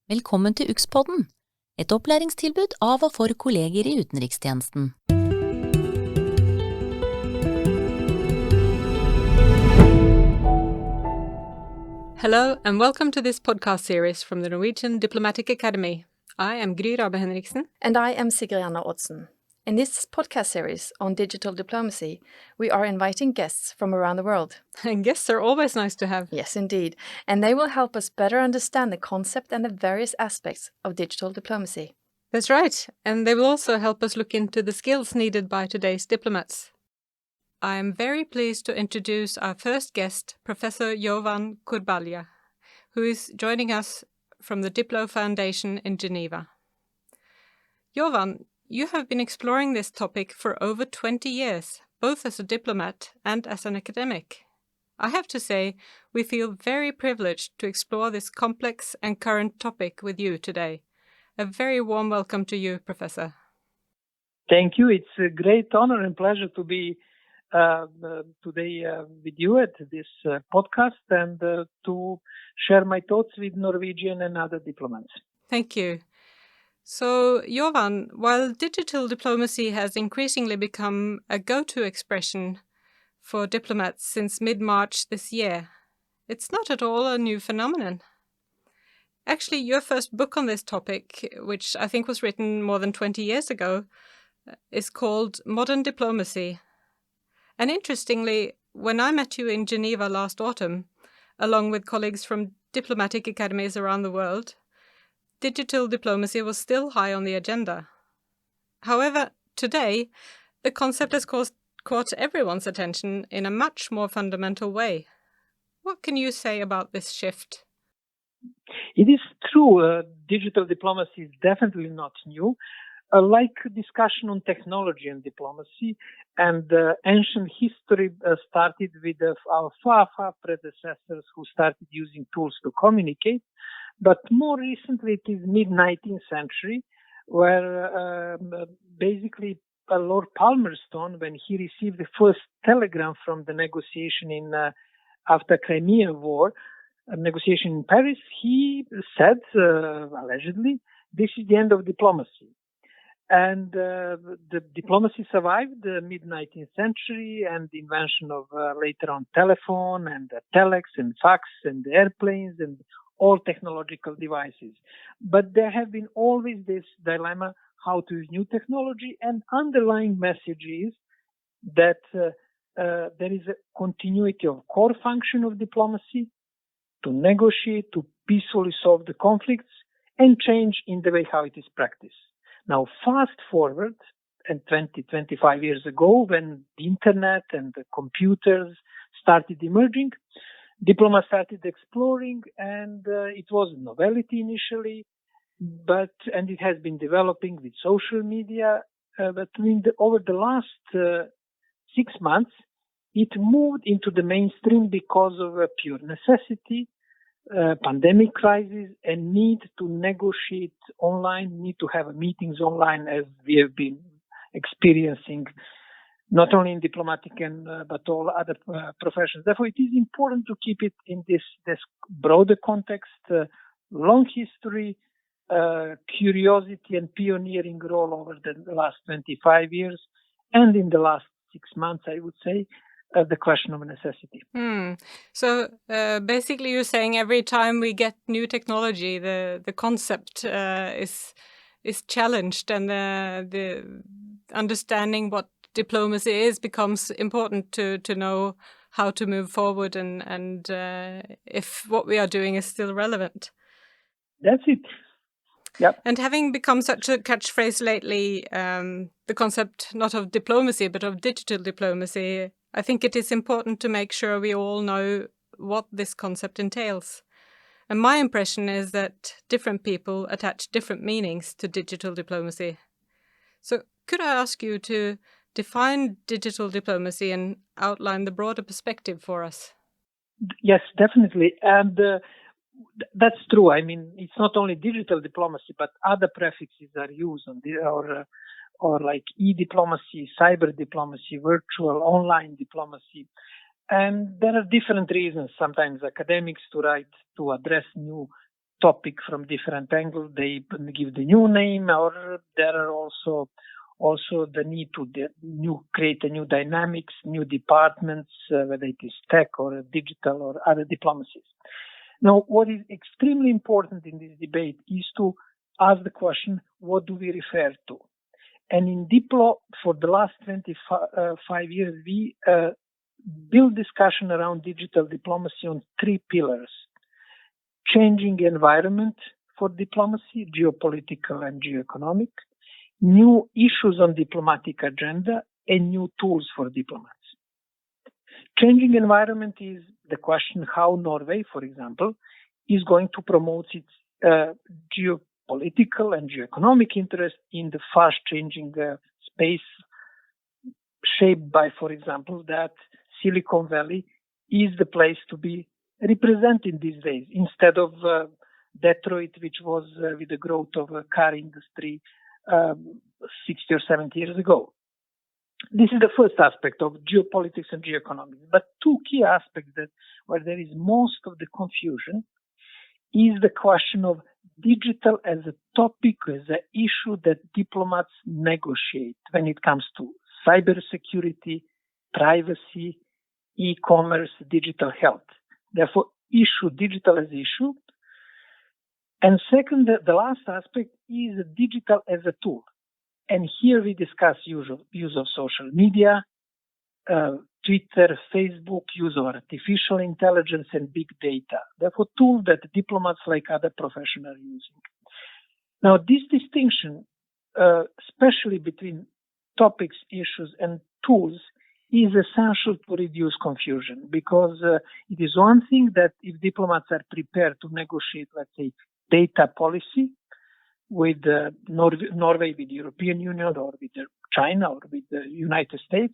Velkommen til UX-podden, et opplæringstilbud av og for kolleger i utenrikstjenesten. Hello and welcome to this podcast series from the Norwegian Diplomatic Academy. I am Rabe Henriksen. And I am Sigrid Oddsen. In this podcast series on digital diplomacy, we are inviting guests from around the world. And guests are always nice to have. Yes, indeed. And they will help us better understand the concept and the various aspects of digital diplomacy. That's right. And they will also help us look into the skills needed by today's diplomats. I am very pleased to introduce our first guest, Professor Jovan Kurbalija, who is joining us from the DiploFoundation in Geneva. Jovan, you have been exploring this topic for over 20 years, both as a diplomat and as an academic. I have to say, we feel very privileged to explore this complex and current topic with you today. A very warm welcome to you, Professor. Thank you. It's a great honor and pleasure to be today with you at this podcast and to share my thoughts with Norwegian and other diplomats. Thank you. So, Jovan, while digital diplomacy has increasingly become a go-to expression for diplomats since mid-March this year, it's not at all a new phenomenon. Actually, your first book on this topic, which I think was written more than 20 years ago, is called Modern Diplomacy. And interestingly, when I met you in Geneva last autumn, along with colleagues from diplomatic academies around the world, digital diplomacy was still high on the agenda. However, today, the concept has caught everyone's attention in a much more fundamental way. What can you say about this shift? It is true, digital diplomacy is definitely not new. Like discussion on technology and diplomacy, and ancient history started with our far predecessors who started using tools to communicate. But more recently, it is mid-19th century, where basically Lord Palmerston, when he received the first telegram from the negotiation after Crimea War, a negotiation in Paris, he said, allegedly, this is the end of diplomacy. And the diplomacy survived the mid-19th century and the invention of later on telephone and telex and fax and airplanes and all technological devices. But there have been always this dilemma how to use new technology, and underlying message is that there is a continuity of core function of diplomacy to negotiate, to peacefully solve the conflicts, and change in the way how it is practiced. Now, fast forward, and 25 years ago, when the internet and the computers started emerging, diplomats started exploring, and it was a novelty initially, and it has been developing with social media. But over the last 6 months, it moved into the mainstream because of a pure necessity, pandemic crisis, and need to negotiate online, need to have meetings online, as we have been experiencing, not only in diplomatic but all other professions. Therefore, it is important to keep it in this broader context, long history, curiosity and pioneering role over the last 25 years, and in the last 6 months, I would say, the question of necessity. So basically you're saying every time we get new technology, the concept is challenged, and the understanding what diplomacy is becomes important to know how to move forward and if what we are doing is still relevant. That's it. Yep. And having become such a catchphrase lately, the concept not of diplomacy but of digital diplomacy, I think it is important to make sure we all know what this concept entails. And my impression is that different people attach different meanings to digital diplomacy. So could I ask you to define digital diplomacy and outline the broader perspective for us? Yes, definitely. And that's true. I mean, it's not only digital diplomacy, but other prefixes are used or like e-diplomacy, cyber diplomacy, virtual, online diplomacy. And there are different reasons, sometimes academics to address new topic from different angles. They give the new name, or there are also the need to create a new dynamics, new departments, whether it is tech or digital or other diplomacies. Now, what is extremely important in this debate is to ask the question, what do we refer to? And in Diplo, for the last 25 years, we build discussion around digital diplomacy on three pillars: changing environment for diplomacy, geopolitical and geoeconomic, new issues on diplomatic agenda, and new tools for diplomats. Changing environment is the question how Norway, for example, is going to promote its geopolitical and geoeconomic interest in the fast-changing space shaped by, for example, that Silicon Valley is the place to be represented these days, instead of Detroit, which was with the growth of a car industry 60 or 70 years ago. This is the first aspect of geopolitics and geoeconomics. But two key aspects where there is most of the confusion is the question of digital as a topic, as an issue that diplomats negotiate when it comes to cybersecurity, privacy, e-commerce, digital health. Therefore, digital as issue. And second, the last aspect is digital as a tool. And here we discuss use of social media, Twitter, Facebook, use of artificial intelligence and big data. Therefore, tools that diplomats like other professionals are using. Now, this distinction, especially between topics, issues, and tools, is essential to reduce confusion, because it is one thing that if diplomats are prepared to negotiate, let's say, data policy with Norway, with the European Union, or with China, or with the United States.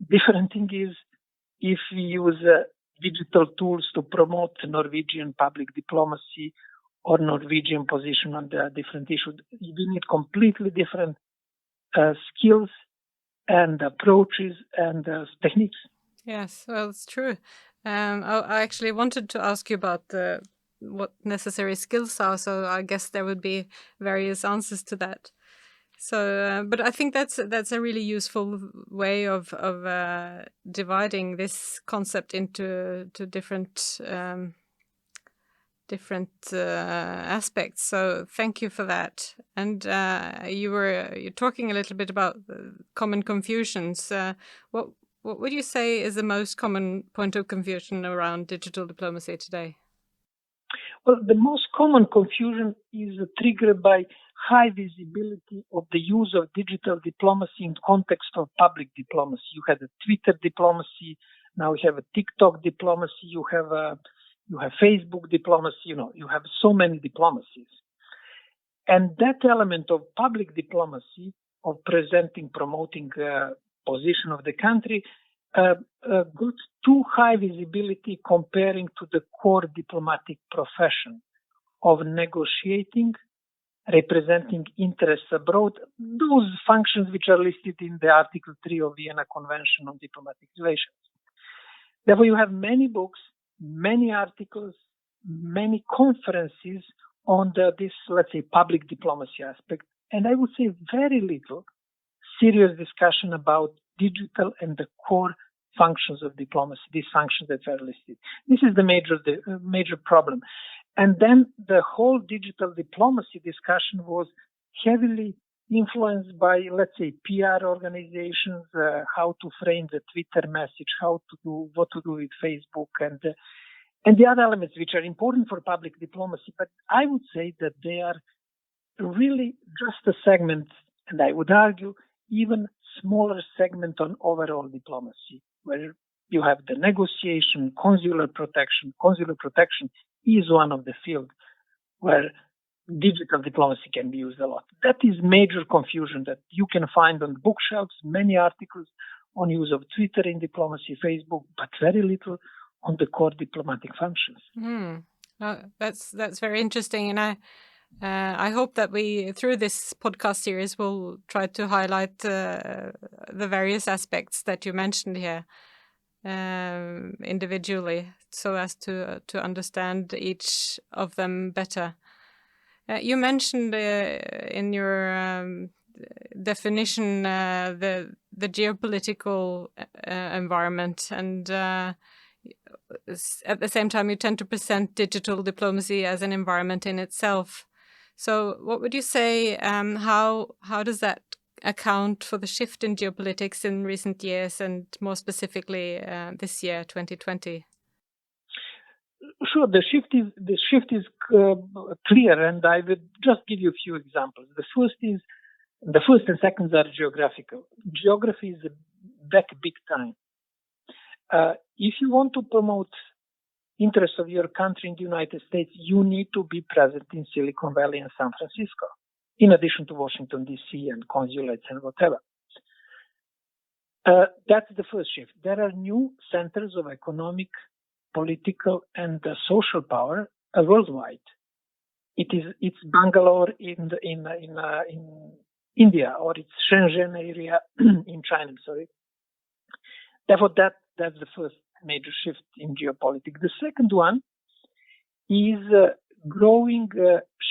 Different thing is if we use digital tools to promote Norwegian public diplomacy or Norwegian position on the different issues. We need completely different skills and approaches and techniques. Yes, well, it's true. I actually wanted to ask you about what necessary skills are, so I guess there would be various answers to that. So, but I think that's a really useful way of dividing this concept into different aspects. So, thank you for that. And you're talking a little bit about common confusions. What would you say is the most common point of confusion around digital diplomacy today? Well, the most common confusion is triggered by high visibility of the use of digital diplomacy in context of public diplomacy. You had a Twitter diplomacy, now you have a TikTok diplomacy, you have Facebook diplomacy, you have so many diplomacies. And that element of public diplomacy, of presenting, promoting position of the country, got too high visibility comparing to the core diplomatic profession of negotiating, representing interests abroad, those functions which are listed in the Article 3 of Vienna Convention on Diplomatic Relations. Therefore, you have many books, many articles, many conferences on this, let's say, public diplomacy aspect, and I would say very little serious discussion about digital and the core functions of diplomacy, these functions that were listed. This is the major problem. And then the whole digital diplomacy discussion was heavily influenced by, let's say, PR organizations, how to frame the Twitter message, what to do with Facebook, and the other elements which are important for public diplomacy. But I would say that they are really just a segment, and I would argue even smaller segment on overall diplomacy, where you have the negotiation, consular protection. Consular protection is one of the fields where digital diplomacy can be used a lot. That is major confusion that you can find on bookshelves, many articles on use of Twitter in diplomacy, Facebook, but very little on the core diplomatic functions. That's very interesting, and I hope that we, through this podcast series, will try to highlight the various aspects that you mentioned here individually, so as to understand each of them better. You mentioned in your definition the geopolitical environment, and at the same time you tend to present digital diplomacy as an environment in itself. So what would you say, how does that account for the shift in geopolitics in recent years, and more specifically this year, 2020? Sure, the shift is clear, and I will just give you a few examples. The first and second are geographical. Geography is back big time. If you want to promote interests of your country in the United States, you need to be present in Silicon Valley and San Francisco, in addition to Washington, D.C. and consulates and whatever. That's the first shift. There are new centers of economic, political, and social power worldwide. It's Bangalore in India, or it's Shenzhen area in China. Sorry. Therefore, that's the first major shift in geopolitics. The second one is growing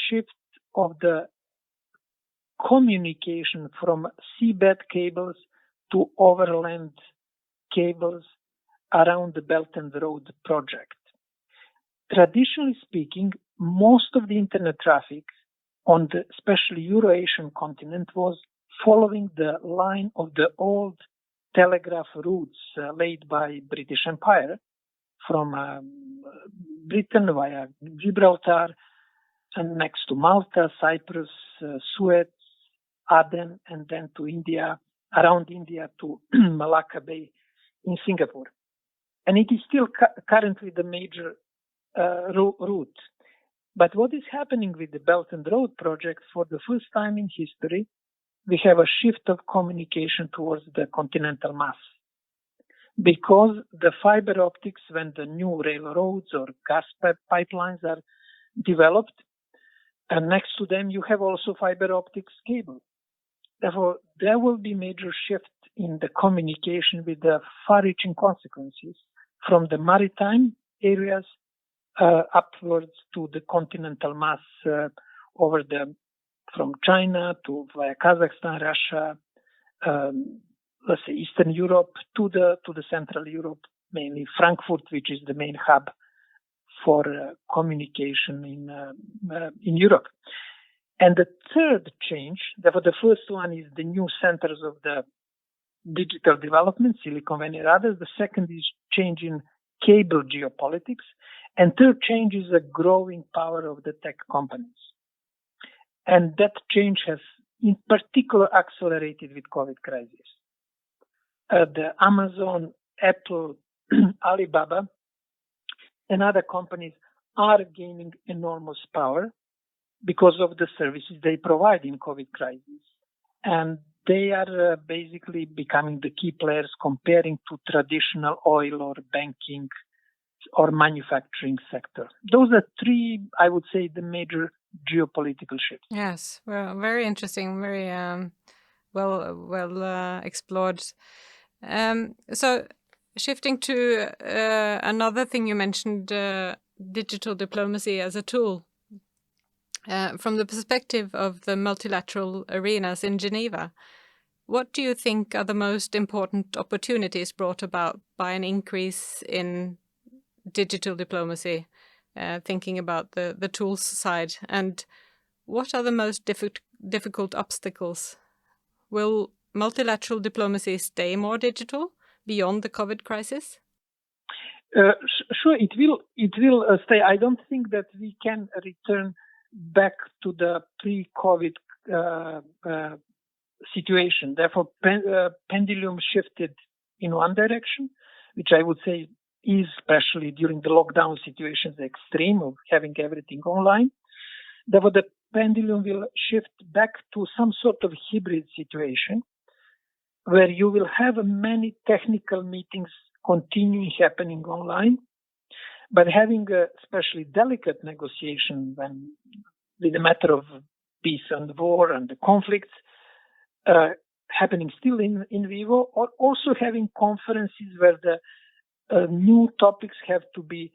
shift of the communication from seabed cables to overland cables around the Belt and Road project. Traditionally speaking, most of the internet traffic on the especially Euro-Asian continent was following the line of the old telegraph routes laid by British Empire from Britain via Gibraltar and next to Malta, Cyprus, Suez, Aden, and then to India, around India to Malacca Bay in Singapore. And it is still currently the major route. But what is happening with the Belt and Road project, for the first time in history, we have a shift of communication towards the continental mass. Because the fiber optics, when the new railroads or gas pipelines are developed, and next to them you have also fiber optics cable. Therefore, there will be major shift in the communication with the far-reaching consequences from the maritime areas upwards to the continental mass from China to via Kazakhstan, Russia, let's say Eastern Europe to the Central Europe, mainly Frankfurt, which is the main hub for communication in Europe. And the third change, therefore the first one is the new centers of the digital development, Silicon Valley and others. The second is change in cable geopolitics. And third change is the growing power of the tech companies. And that change has in particular accelerated with COVID crisis. The Amazon, Apple, Alibaba, and other companies are gaining enormous power because of the services they provide in COVID crisis. And they are basically becoming the key players comparing to traditional oil or banking or manufacturing sector. Those are three, I would say, the major geopolitical shifts. Yes, well, very interesting, very well explored. So shifting to another thing you mentioned, digital diplomacy as a tool. From the perspective of the multilateral arenas in Geneva, what do you think are the most important opportunities brought about by an increase in digital diplomacy, thinking about the tools side? And what are the most difficult obstacles? Will multilateral diplomacy stay more digital beyond the COVID crisis? Sure, it will stay. I don't think that we can return back to the pre-COVID situation. Therefore, pendulum shifted in one direction, which I would say is, especially during the lockdown situations, the extreme of having everything online. Therefore, the pendulum will shift back to some sort of hybrid situation where you will have many technical meetings continuing happening online, but having a especially delicate negotiation with the matter of peace and war and the conflicts happening still in vivo, or also having conferences where the new topics have to be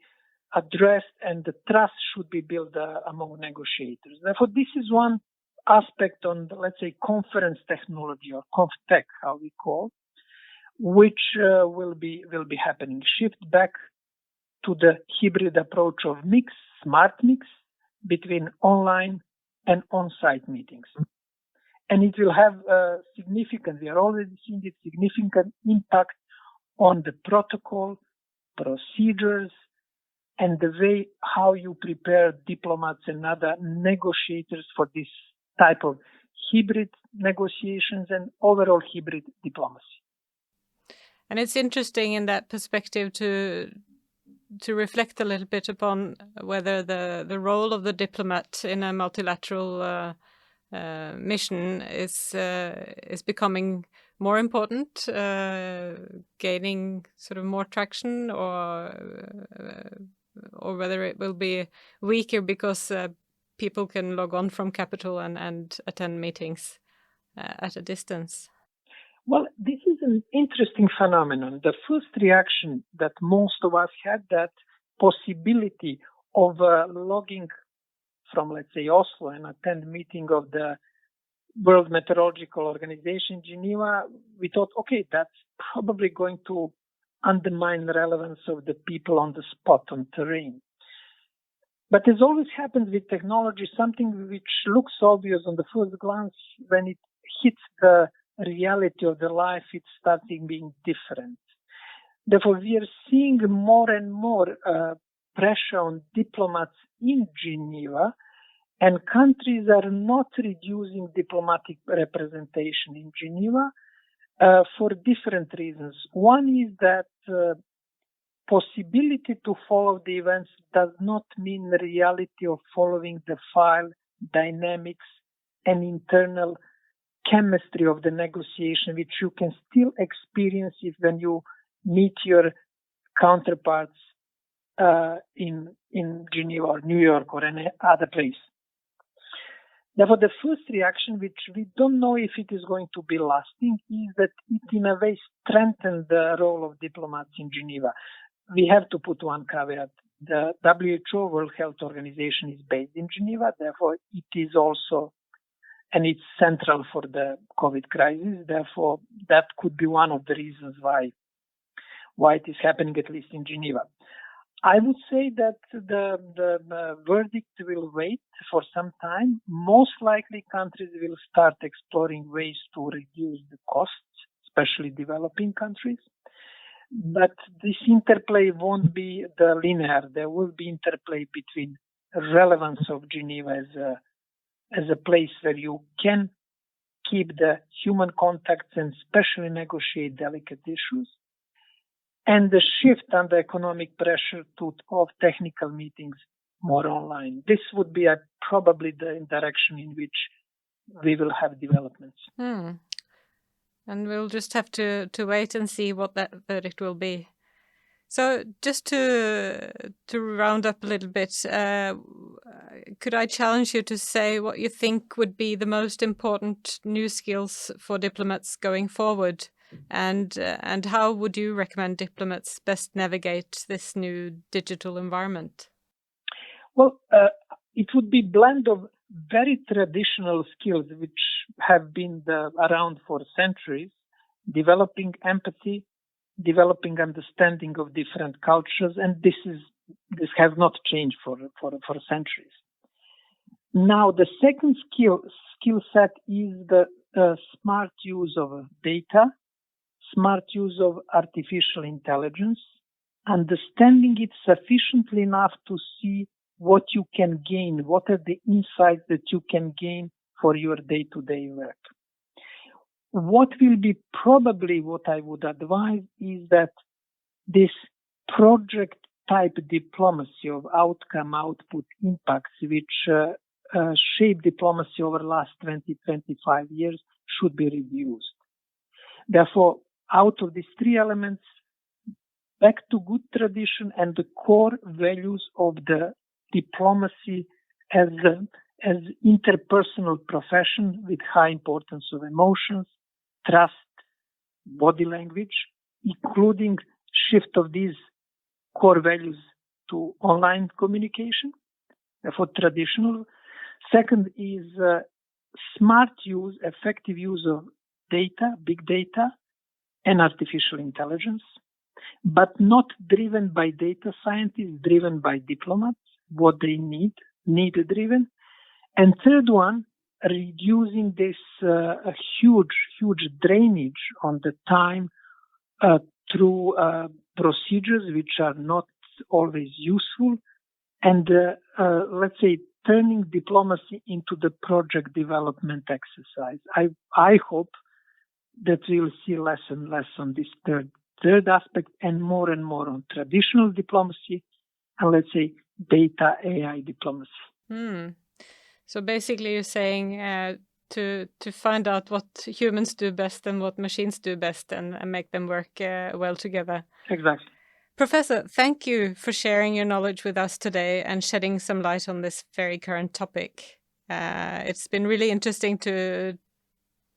addressed, and the trust should be built among negotiators. Therefore, this is one aspect on the, let's say, conference technology, or ConfTech, how we call, which will be happening. Shift back to the hybrid approach of smart mix between online and on-site meetings. And it will have we are already seeing it, significant impact on the protocol, procedures, and the way how you prepare diplomats and other negotiators for this type of hybrid negotiations and overall hybrid diplomacy. And it's interesting in that perspective to reflect a little bit upon whether the role of the diplomat in a multilateral mission is becoming more important, gaining sort of more traction, or whether it will be weaker because people can log on from capital and attend meetings at a distance. Well, this is an interesting phenomenon. The first reaction that most of us had, that possibility of logging from, let's say, Oslo and attend meeting of the World Meteorological Organization, Geneva, we thought, okay, that's probably going to undermine the relevance of the people on the spot, on terrain. But as always happens with technology, something which looks obvious on the first glance, when it hits the reality of the life, it starts being different. Therefore, we are seeing more and more pressure on diplomats in Geneva, and countries are not reducing diplomatic representation in Geneva for different reasons. One is that possibility to follow the events does not mean the reality of following the file, dynamics, and internal chemistry of the negotiation, which you can still experience if when you meet your counterparts in Geneva or New York or any other place. Therefore, the first reaction, which we don't know if it is going to be lasting, is that it in a way strengthened the role of diplomats in Geneva. We have to put one caveat. The WHO, World Health Organization, is based in Geneva. Therefore, it is also, and it's central for the COVID crisis. Therefore, that could be one of the reasons why it is happening, at least in Geneva. I would say that the verdict will wait for some time. Most likely, countries will start exploring ways to reduce the costs, especially developing countries. But this interplay won't be the linear. There will be interplay between relevance of Geneva as a place where you can keep the human contacts and especially negotiate delicate issues, and the shift under economic pressure of technical meetings more online. This would be probably the direction in which we will have developments. And we'll just have to wait and see what that verdict will be. So just to round up a little bit, could I challenge you to say what you think would be the most important new skills for diplomats going forward? And how would you recommend diplomats best navigate this new digital environment? Well, it would be a blend of very traditional skills which have been around for centuries, developing empathy, developing understanding of different cultures, and this has not changed for centuries. Now, the second skill set is the smart use of data, smart use of artificial intelligence, understanding it sufficiently enough to see what you can gain, what are the insights that you can gain for your day-to-day work. What will be probably what I would advise is that this project-type diplomacy of outcome, output, impacts, which shaped diplomacy over the last 20-25 years, should be reduced. Therefore, out of these three elements, back to good tradition and the core values of the diplomacy as interpersonal profession with high importance of emotions, trust, body language, including shift of these core values to online communication for traditional. Second is smart use, effective use of data, big data, and artificial intelligence, but not driven by data scientists, driven by diplomats, what they need driven. And third one, reducing this huge drainage on the time through procedures which are not always useful, and let's say turning diplomacy into the project development exercise. I hope that we'll see less and less on this third aspect and more on traditional diplomacy and, let's say, data AI diplomacy. So basically you're saying to find out what humans do best and what machines do best and make them work well together. Exactly. Professor, thank you for sharing your knowledge with us today and shedding some light on this very current topic. It's been really interesting to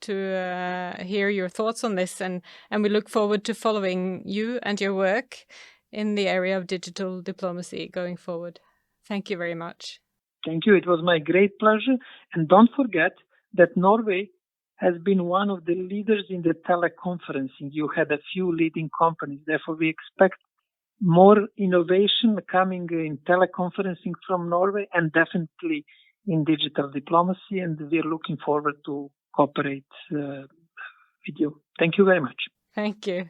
hear your thoughts on this, and we look forward to following you and your work in the area of digital diplomacy going forward. Thank you very much. Thank you. It was my great pleasure. And don't forget that Norway has been one of the leaders in the teleconferencing. You had a few leading companies. Therefore, we expect more innovation coming in teleconferencing from Norway and definitely in digital diplomacy. And we're looking forward to cooperate with you. Thank you very much. Thank you.